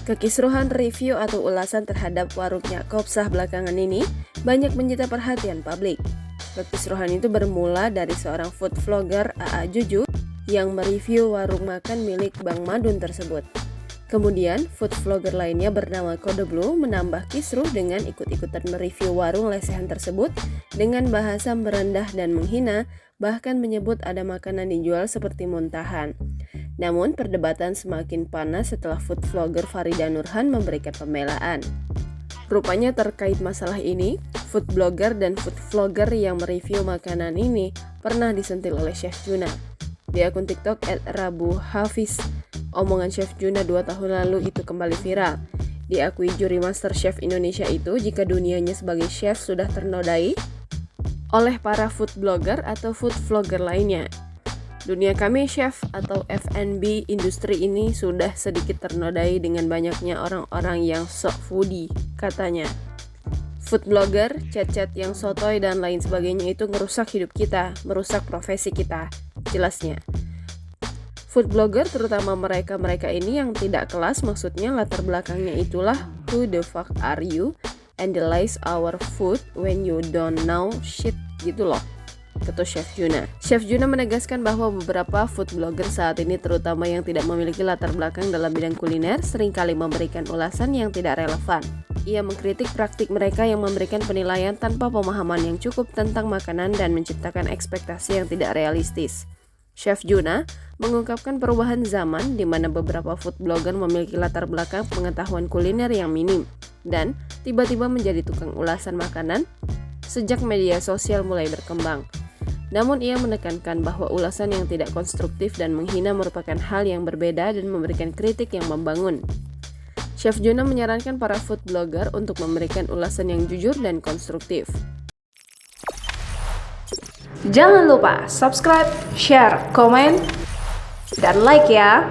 Kekisruhan review atau ulasan terhadap warungnya Kopsah belakangan ini banyak menyita perhatian publik. Kekisruhan itu bermula dari seorang food vlogger AA Juju yang mereview warung makan milik Bang Madun tersebut. Kemudian, food vlogger lainnya bernama Kode Blue menambah kisruh dengan ikut-ikutan mereview warung lesehan tersebut dengan bahasa merendah dan menghina, bahkan menyebut ada makanan dijual seperti muntahan. Namun, perdebatan semakin panas setelah food vlogger Farida Nurhan memberikan pembelaan. Rupanya terkait masalah ini, food blogger dan food vlogger yang mereview makanan ini pernah disentil oleh Chef Juna. Di akun TikTok @rabuhafiz, omongan Chef Juna 2 tahun lalu itu kembali viral. Diakui juri MasterChef Indonesia itu jika dunianya sebagai chef sudah ternodai oleh para food blogger atau food vlogger lainnya. Dunia kami chef atau F&B industri ini sudah sedikit ternodai dengan banyaknya orang-orang yang sok foodie, katanya. Food blogger, chat-chat yang sotoy dan lain sebagainya itu ngerusak hidup kita, merusak profesi kita, jelasnya. Food blogger terutama mereka-mereka ini yang tidak kelas, maksudnya latar belakangnya itulah who the fuck are you analyze our food when you don't know shit gitu loh, kata Chef Juna. Chef Juna menegaskan bahwa beberapa food blogger saat ini terutama yang tidak memiliki latar belakang dalam bidang kuliner seringkali memberikan ulasan yang tidak relevan. Ia mengkritik praktik mereka yang memberikan penilaian tanpa pemahaman yang cukup tentang makanan dan menciptakan ekspektasi yang tidak realistis. Chef Juna mengungkapkan perubahan zaman di mana beberapa food blogger memiliki latar belakang pengetahuan kuliner yang minim dan tiba-tiba menjadi tukang ulasan makanan sejak media sosial mulai berkembang. Namun ia menekankan bahwa ulasan yang tidak konstruktif dan menghina merupakan hal yang berbeda dan memberikan kritik yang membangun. Chef Juna menyarankan para food blogger untuk memberikan ulasan yang jujur dan konstruktif. Jangan lupa subscribe, share, komen, dan like ya!